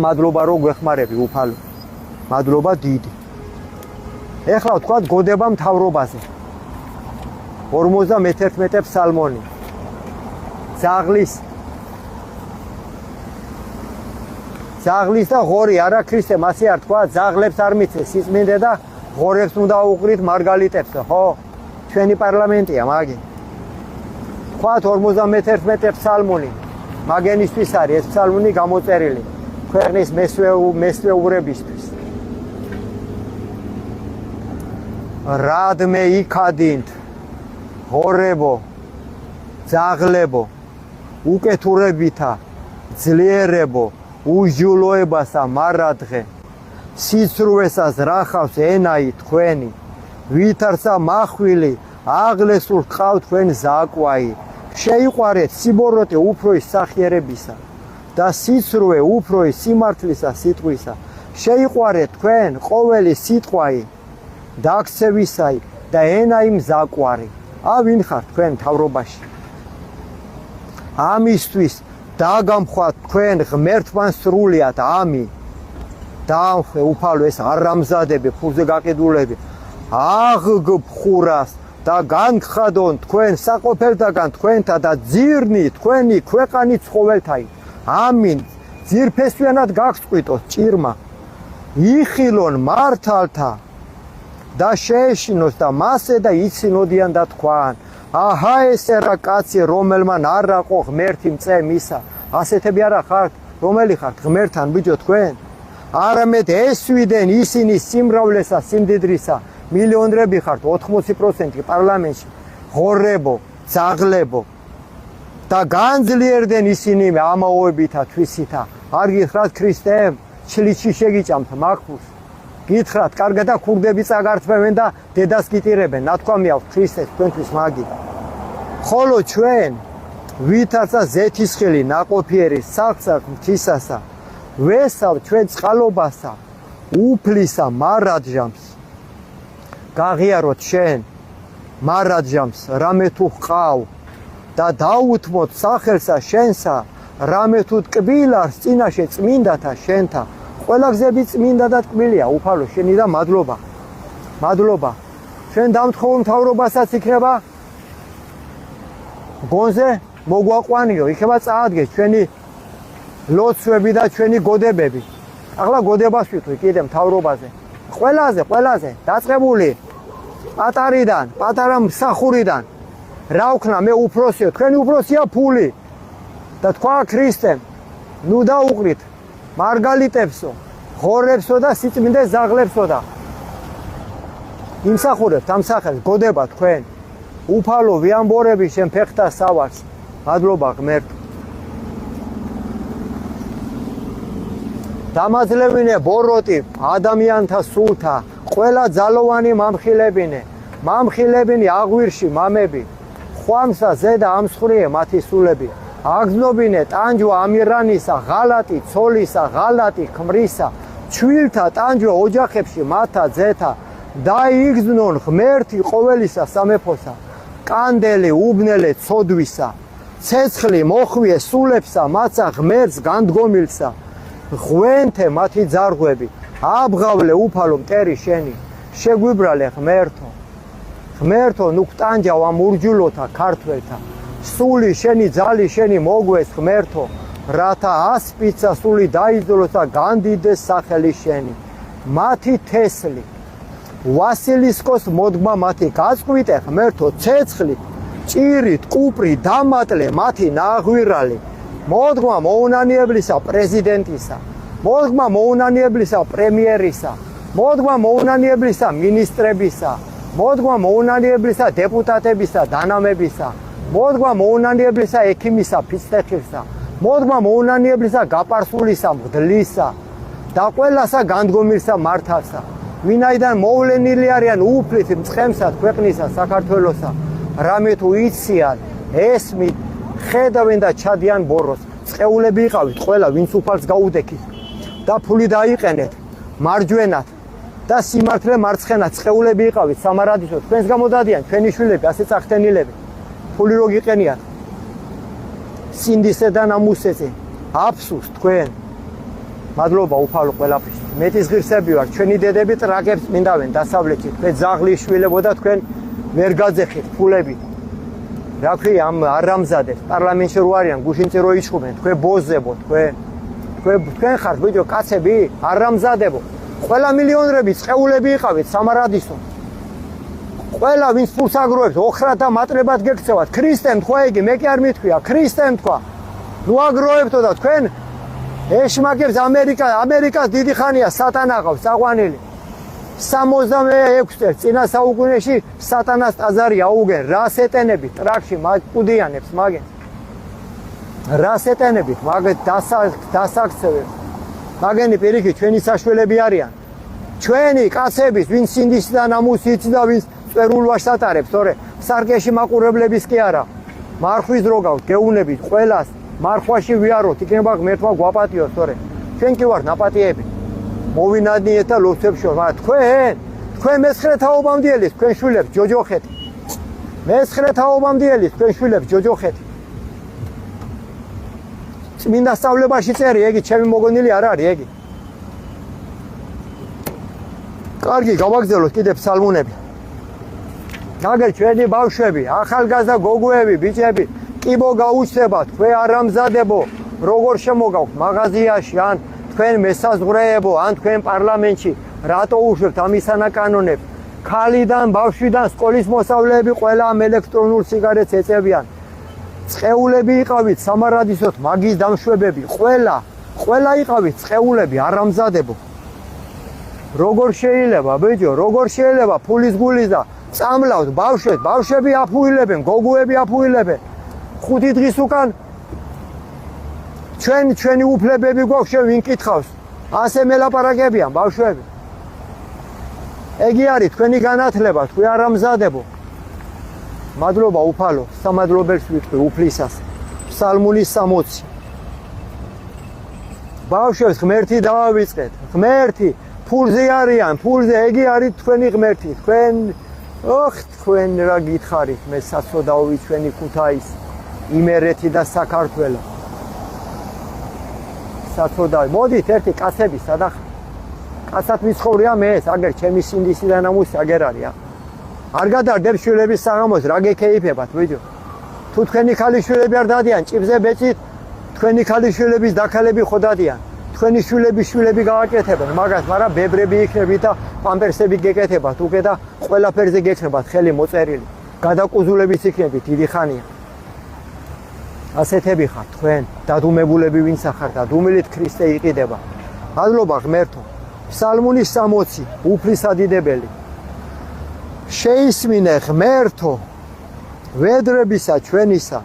მადლობა რომ გვეხმარები უფალო. მადლობა დიდი. ეხლა ვთქვა გოდება მთავრობაზე. 51 ფსალმონი. ძაღლის და ღორი არა ქრისტე მასე არ თქვა ძაღლებს არ მიცეს სიწმინდე და ღორებს უნდა უყრით მარგალიტებს ხო? ჩვენი პარლამენტია მაგი. თქვა 51 ფსალმონი. მაგენისთვის არის ეს ფსალმონი გამოწერილი ქვეყნის მესვეურებისთვის. რადმე იქადინთ ღორებო ძაღლებო უკეთურებითა ძლიერებო უჟულოებასა მარადღე სიცრუესას რახავს ენაი თქვენი ვითარცა მახვილი აღლესულ ყავ თქვენ ზაკვაი შეიყვარეთ სიბოროტე უფროის სახიერებისა და სიცრუე უფროის სიმართლისა სიტყვისა შეიყვარეთ თქვენ ყოველი სიტყვაი დაქცევისაი და ენაი მზაკვარი ვინ ხართ თქვენ მთავრობაში ამისთვის დაგამხვათ თქვენ ღმერთთან სრულიად ამი დაამხე უფალო ეს არამზადები ფულზე გაყიდულები აღგფხურას და განხადონ თქვენ საყოფელთაგან თქვენთა და ძირნი თქვენი ქვეყანი ცხოველთაი ამინ ძირფესვიანად გაგსყვიტოთ ჭირმა იხილონ მართალთა და შეეშინოს და მასე და იცინოდიან და თქვან აჰა ესე რა კაცი რომელმან არ აყო ღმერთი მწე მისა ასეთები არა ხართ რომელი ხართ ღმერთთან ბიჭო თქვენ არამედ ესვიდენ ისინი სიმრავლესა სიმდიდრისა მილიონრები ხართ 80% პარლამენტში ღორებო ძაღლებო და განძლიერდნენ ისინი ამაოებითა თვისითა არ გითხრათ ქრისტემ ჩლიჩი შეგიჭამთ მაგხურს გითხრათ კარგად და ქურდები წაგართმევენ და დედას გიტირებენ ნათქვამია ქრისტეს თქვენთვის მაგი ხოლო ჩვენ ვითარცა ზეთისხილი ნაყოფიერი სახლსა მთისასა ვესავ ჩვენ წყალობასა უფლისა მარადჟამს გაღიაროთ შენ მარადჟამს რამე თუ ჰყავ და დაუთმოთ სახელსა შენსა რამე თუ ტკბილარს წინაშე წმინდათა შენთა ყველა გზები წმინდა და ტკბილია უფალო შენი და მადლობა ჩვენ დამთხოვ მთავრობასაც იქნება გონზე მოგვაყვანიო იქნება წაადგეს ჩვენი ლოცვები და ჩვენი გოდებები ახლა გოდებას ვიტყვი კიდე მთავრობაზე ყველაზე დაწყებული პატარიდან პატარა მსახურიდან რა ვქნა მე უფროსიო თქვენი უფროსია ფული და თქვა ქრისტემ ნუ დაუყრით მარგალიტებსო ღორებსო და სიწმინდე ზაღლებსო და იმსახურებთ ამ სახელს გოდება თქვენ უფალო ვიამბორები შენ ფეხთა სავარს მადლობა ღმერთო დამაძლევინე ბოროტი ადამიანთა სულთა ყველა ძალოვანი მამხილებინე აღვირში მამები ხვამსა ზედა ამსხვრიე მათი სულები აგზნობინე ტანჯვა ამირანისა ღალატი ცოლისა ღალატი ქმრისა ჩვილთა ტანჯვა ოჯახებში მათა ძეთა დაიგზნონ ღმერთი ყოველისა სამეფოსა კანდელი უბნელე ცოდვისა ცეცხლი მოხვიე სულებსა მაცა ღმერთს განდგომილსა ღვენთე მათი ძარღვები აბღავლე უფალო მტერი შენი შეგვიბრალე ღმერთო ნუ გტანჯავ ამ ურჯულოთა ქართველთა სული შენი ძალი შენი მოგვეს ღმერთო რათა ასპიცა სული დაიძოლოს და განდიდეს სახელი შენი მათი თესლი ვასილისკოს მოდგმა მათი გაწყვიტე ღმერთო ცეცხლი ჭირით კუპრი დამატლე მათი ნაღვირალი მოდგმა მოუნანიებლისა პრეზიდენტისა მოდგმა მოუნანიებლისა პრემიერისა მოდგმა მოუნანიებლისა მინისტრებისა მოდგმა მოუნანიებლისა დეპუტატებისა დანამებისა მოდგმა მოუნანიებლისა ექიმისა ფიცნეხილსა მოდგმა მოუნანიებლისა გაპარსულისა მღვდლისა და ყველასა განდგომილსა მართალსა ვინაიდან მოვლენილი არიან უფლით მწყემსა ქვეყნისა საქართველოსა რამე თუ იციან ესმით ხედავენ და ჩადიან ბოროს წყეულები იყავით ყველა ვინც უფალს გაუდექით და ფული დაიყენეთ მარჯვენად და სიმართლე მარცხენად წყეულები იყავით სამარადისო თქვენს გამოდადიან ჩვენი შვილები ასე წახდენილები ფული რო გიყენიათ სინდისე და ნამუსეზე აფსუს თქვენ მადლობა უფალო ყველაფრის. მეტის ღირსები ვარ, ჩვენი დედები ტრაკებს მინდავენ დასავლეთით. თქვენ ძაღლი შვილებოდა, თქვენ ვერ გაძეხით ფულები. რა ქვია ამ არამზადებს პარლამენტში რო არიან, გუშინწი რო იჩხუბენ, თქვენ ბოზებო, თქვენ ხართ ბიჭო კაცები, არამზადებო. ყველა მილიონრები წეულები იყავით სამარადისო. ყველა ვინც ფულს აგროვებს, ოხრად და მატრებად გექცევათ. ქრისტემ თქვა იგი, მე კი არ მithქვია, ქრისტემ თქვა. ნუ აგროვებთო და თქვენ ეშმაკებს ამერიკას დიდი ხანია სატანა ყავს წაყვანილი. 66 წელს წინა საუკუნეში სატანას ტაძარი აუგენ, რას ეტენებით ტრაქში მაგ მაგენ. რას ეტენებით მაგ დასაქცევებს. მაგენი პირიქით ჩვენი საშველები არიან. ჩვენი კაცების, ვინც სინდისიდან ამუსით და ვინც წერულ ვაშს ატარებს, თორე სარკეში მაყურებლების კი არა. მარხვის დრო გაქვთ, გეუნებით ყველას, მარხვაში ვიაროთ, იქნება ღმერთმა გვაპატიოს, თორე ჩვენ კი ვართ ნაპატიები. მოვინადნიეთ და ლოცვებს შორ, მაგრამ თქვენ მე-9 თაობამდიელის თქვენ შვილებს ჯოჯოხეთ. მე-9 თაობამდიელის თქვენ შვილებს ჯოჯოხეთ. წმინდა სწავლებაში წერი, ეგი ჩემი მოგონილი არ არის, ეგი. კარგი, გავაგზავნოთ კიდე ფსალმუნები. აგერ ჩვენი ბავშვები, ახალგაზრდა გოგოები, ბიჭები, კიბო გაუჩნდებათ, თქვენ არამზადებო, როგორ შემოგაქვთ მაღაზიაში, ან თქვენ მესაზღვრეებო, ან თქვენ პარლამენტში, რატო უშვებთ ამისანა კანონებს? ქალიდან, ბავშვიდან, სკოლის მოსწავლეები ყველა ამ ელექტრონულ სიგარეტს ეწევიან. წეულები იყავით სამარადისოთ, მაგის დამშვებები, ყველა იყავით წეულები, არამზადებო. როგორ შეიძლება, ბიჭო, როგორ შეიძლება ფულის გულის და წამლავთ ბავშვები აფუილებენ, გოგოები აფუილებენ. 5 დღის უკან ჩვენი უფლებები გვაქვს, ვინ კითხავს? ასე მელაპარაკებიან ბავშვები. ეგი არის თქვენი განათლება, თქვენ არამზადებო. მადლობა უფალო, სამადლობელს ვიტყვი უფლისას. ფსალმუნი 60. ბავშვებს ღმერთი დავავიწყეთ. ღმერთი ფულზე არიან, ფულზე ეგი არის თქვენი ღმერთი. თქვენ რა გითხარით, მე საცოდაოვი ჩვენი ქუთაისი, იმერეთი და საქართველო. საცოდავი. მოდით ერთი კაცები სადახ. კაცად მიცხოვრია მე ეს, აგერ ჩემი სინდისიდან ამუსი აგერ არის. არ გადარდებ შვილების საღამოს, რა გეკეიფებათ, ბიჭო. თუ თქვენი ქალიშვილები არ დადიან, ჭიბზე ბეწით, თქვენი ქალიშვილების დაქალები ხო დადიან. თქვენი შვილები გააკეთებენ მაგას, მაგრამ ბებრები იქნებით და პამპერსები გეკეთებათ უკვე და ყველაფერზე გექნებათ ხელი მოწერილი. გადაკუზულებიც იქნებით დიდი ხანია. ასეთები ხართ თქვენ, დადუმებულები ვინც ახართ, დადუმილით ქრისტე იყიდება. მადლობა ღმერთო. ფსალმუნი 60, უფლისადიდებელი. შეისმინე ღმერთო, ვედრებისა ჩვენისა